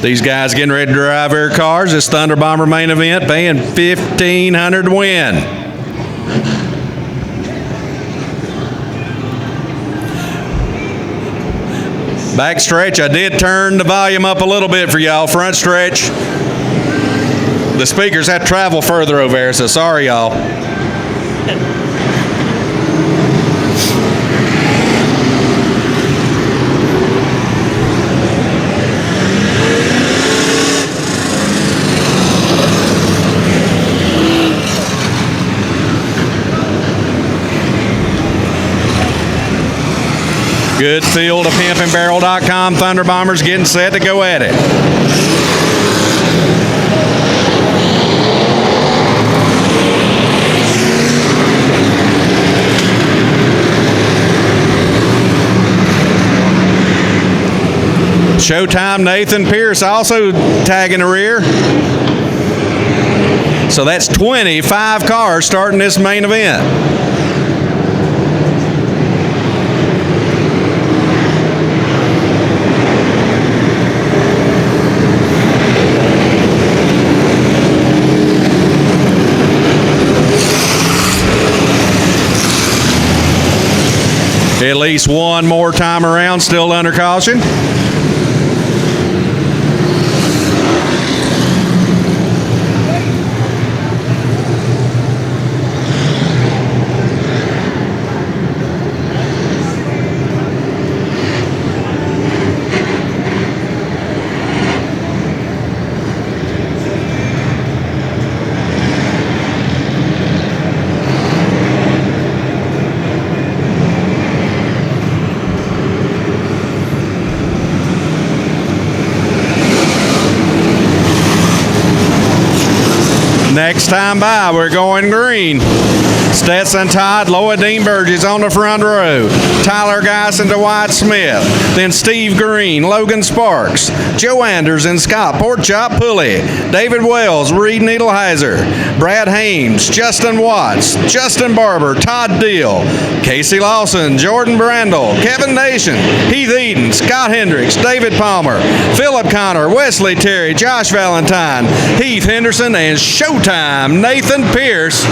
These guys getting ready to drive their cars. This Thunder Bomber main event paying $1,500 to win. Back stretch, I did turn the volume up a little bit for y'all. Front stretch, the speakers had to travel further over there, so sorry, y'all. Good field of pimpandbarrel.com. Thunder Bombers getting set to go at it. Showtime Nathan Pierce also tagging the rear. So that's 25 cars starting this main event. At least one more time around, still under caution. Next time by, we're going green. Stetson Todd, Loa Dean Burgess on the front row. Tyler Geisen, Dwight Smith. Then Steve Green, Logan Sparks, Joe Anders and Scott Porkchop Pulley. David Wells, Reed Needleheiser. Brad Hames, Justin Watts, Justin Barber, Todd Deal, Casey Lawson, Jordan Brandel, Kevin Nation, Heath Eden, Scott Hendricks, David Palmer, Philip Connor, Wesley Terry, Josh Valentine, Heath Henderson, and Showtime Nathan Pierce.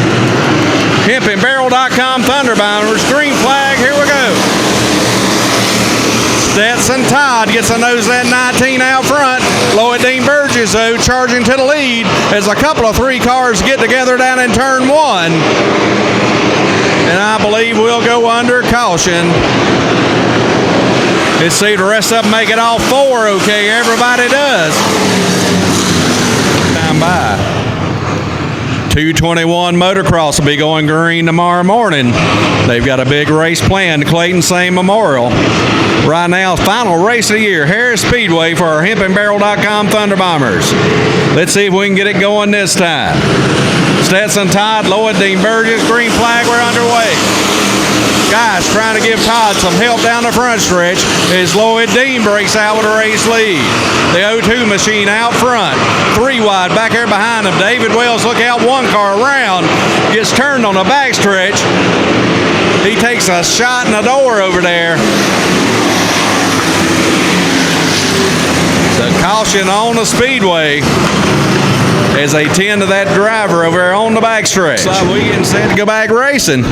Pimpandbarrel.com Thunder Bombers, green flag, here we go. Stetson Todd gets a nose at 19 out front. Loa Dean Burgess, though, charging to the lead as a couple of three cars get together down in turn one. And I believe we'll go under caution. Let's see if the rest of them make it all four okay. Everybody does. Time by. 221 Motocross will be going green tomorrow morning. They've got a big race planned, Clayton Sane Memorial. Right now, final race of the year, Harris Speedway for our Pimpandbarrel.com Thunder Bombers. Let's see if we can get it going this time. Stetson Todd, Loa Dean Burgess, green flag, we're underway. Guys trying to give Todd some help down the front stretch as Loa Dean breaks out with a race lead. The O2 machine out front. Three wide back there behind him. David Wells, look out, one car around. Gets turned on the back stretch. He takes a shot in the door over there. So caution on the speedway as they tend to that driver over there on the back stretch. So we getting set to go back racing.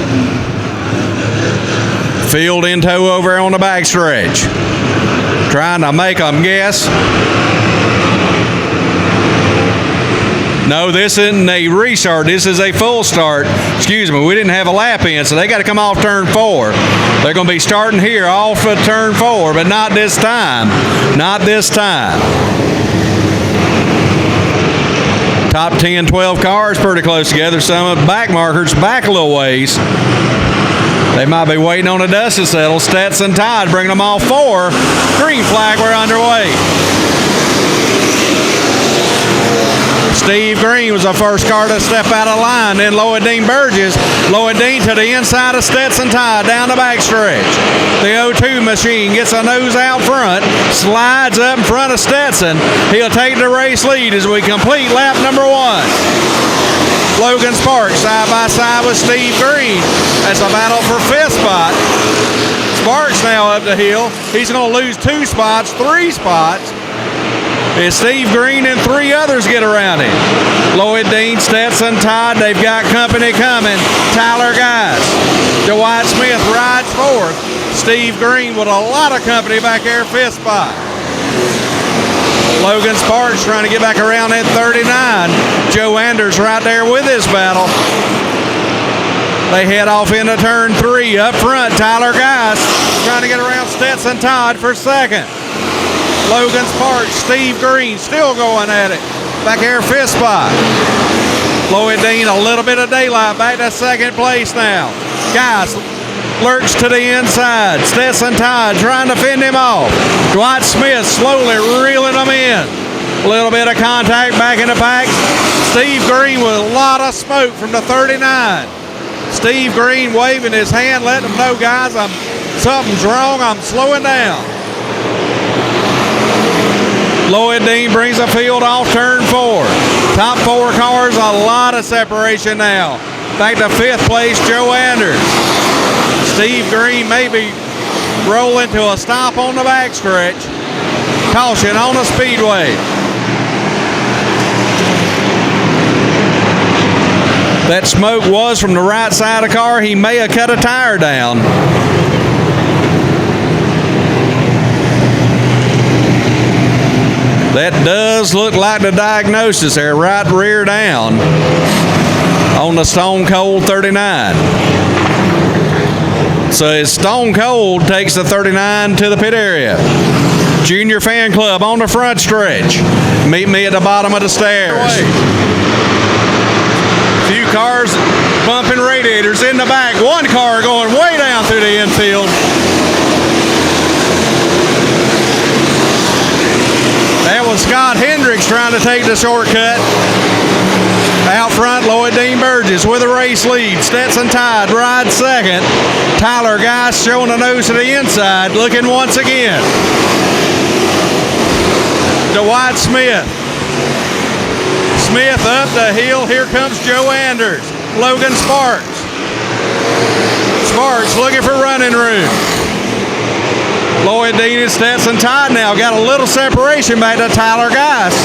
Field in tow over on the back stretch. Trying to make them guess. No, this isn't a restart. This is a full start. Excuse me, we didn't have a lap in, so they got to come off turn 4. They're going to be starting here off of turn 4, but not this time. Not this time. Top 10, 12 cars pretty close together. Some of the back markers back a little ways. They might be waiting on the dust to settle. Stetson Todd bringing them all 4. Green flag, we're underway. Steve Green was the first car to step out of line. Then Loa Dean Burgess. Loa Dean to the inside of Stetson Todd down the back stretch. The O2 machine gets a nose out front, slides up in front of Stetson. He'll take the race lead as we complete lap number 1. Logan Sparks side by side with Steve Green. That's a battle for 5th spot. Sparks now up the hill. He's going to lose 2 spots, 3 spots. as Steve Green and 3 others get around him. Lloyd Dean, Stetson Todd, they've got company coming. Tyler Geist. Dwight Smith rides fourth. Steve Green with a lot of company back there, 5th spot. Logan Sparks trying to get back around at 39. Joe Anders right there with his battle. They head off into turn 3. Up front, Tyler Geist trying to get around Stetson Todd for 2nd. Logan Sparks, Steve Green still going at it. Back here, 5th spot. Lloyd Dean, a little bit of daylight, back to 2nd place now. Geist lurks to the inside. Stetson Todd trying to fend him off. Dwight Smith slowly reeling them in. A little bit of contact back in the pack. Steve Green with a lot of smoke from the 39. Steve Green waving his hand, letting them know, guys, something's wrong. I'm slowing down. Lloyd Dean brings the field off turn 4. Top 4 cars, a lot of separation now. Back to 5th place, Joe Anders. Steve Green may be rolling to a stop on the backstretch. Caution on the speedway. That smoke was from the right side of the car. He may have cut a tire down. That does look like the diagnosis there, right rear down on the Stone Cold 39. So as Stone Cold takes the 39 to the pit area. Junior Fan Club on the front stretch. Meet me at the bottom of the stairs. Few cars bumping radiators in the back. One car going way down through the infield. That was Scott Hendricks trying to take the shortcut. Out front, Lloyd Dean Burgess with a race lead. Stetson Todd rides 2nd. Tyler Geist showing a nose to the inside, looking once again. Dwight Smith. Smith up the hill. Here comes Joe Anders. Logan Sparks. Sparks looking for running room. Lloyd Dean and Stetson Todd now got a little separation back to Tyler Geist.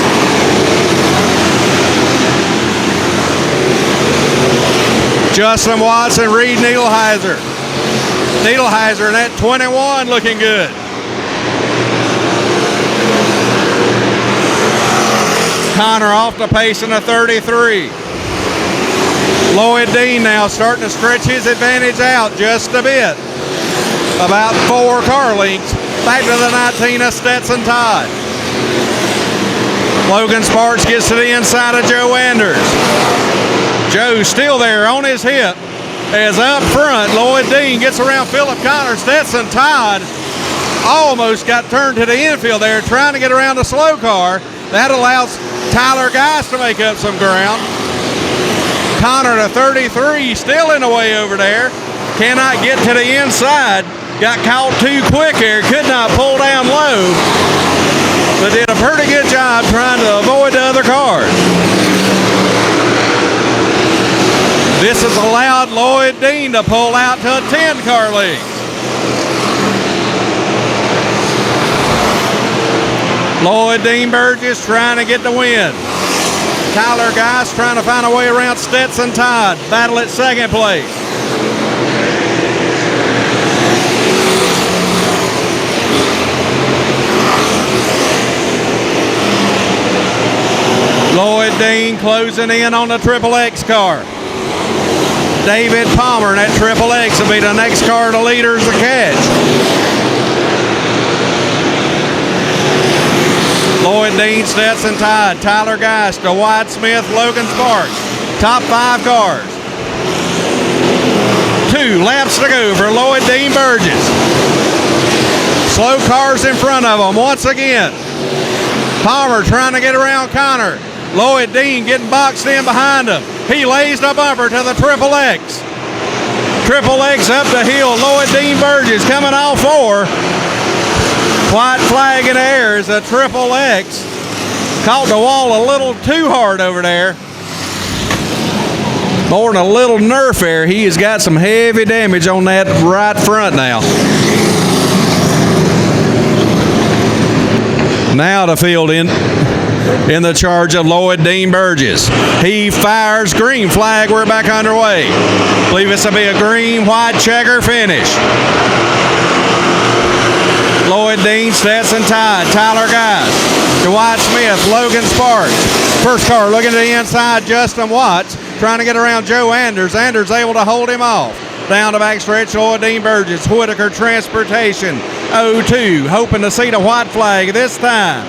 Justin Watson, Reed Needleheiser. Needleheiser in that 21 looking good. Connor off the pace in the 33. Lloyd Dean now starting to stretch his advantage out just a bit. About 4 car lengths. Back to the 19 of Stetson Todd. Logan Sparks gets to the inside of Joe Anders. Joe still there on his hip. As up front, Lloyd Dean gets around Philip Connor. Stetson Todd almost got turned to the infield there, trying to get around the slow car. That allows Tyler Geist to make up some ground. Connor, the 33, still in the way over there. Cannot get to the inside. Got caught too quick here. Could not pull down low. But did a pretty good job trying to avoid the other cars. This has allowed Lloyd Dean to pull out to a 10-car lead. Lloyd Dean Burgess trying to get the win. Tyler Geist trying to find a way around Stetson Todd. Battle at 2nd place. Lloyd Dean closing in on the Triple X car. David Palmer in that Triple X will be the next car to leaders to catch. Lloyd Dean, Stetson Todd, Tyler Geist, Dwight Smith, Logan Sparks. Top 5 cars. 2 laps to go for Lloyd Dean Burgess. Slow cars in front of them once again. Palmer trying to get around Connor. Lloyd Dean getting boxed in behind him. He lays the bumper to the Triple X. Triple X up the hill. Lloyd Dean Burgess coming off 4. White flag in the air as a Triple X caught the wall a little too hard over there. More than a little Nerf there. He has got some heavy damage on that right front now. Now the field in the charge of Lloyd Dean Burgess. He fires, green flag, we're back underway. Believe this will be a green, white checker finish. Lloyd Dean, Stetson Tide, Tyler Geist, Dwight Smith, Logan Sparks. First car looking to the inside, Justin Watts trying to get around Joe Anders. Anders able to hold him off. Down the backstretch, Lloyd Dean Burgess, Whitaker Transportation, 0-2, hoping to see the white flag this time.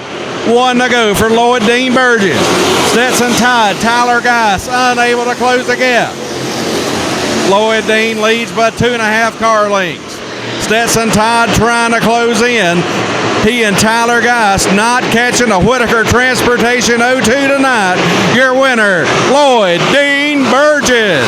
1 to go for Lloyd Dean Burgess. Stetson Tide, Tyler Geist, unable to close the gap. Lloyd Dean leads by 2.5 car lengths. Stetson Tide trying to close in. He and Tyler Geist not catching the Whitaker Transportation 0-2 tonight. Your winner, Lloyd Dean Burgess.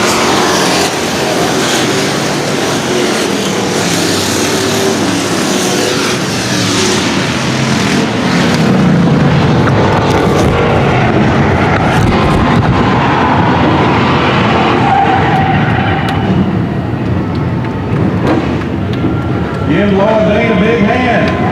Give Lloyd Dean a big hand.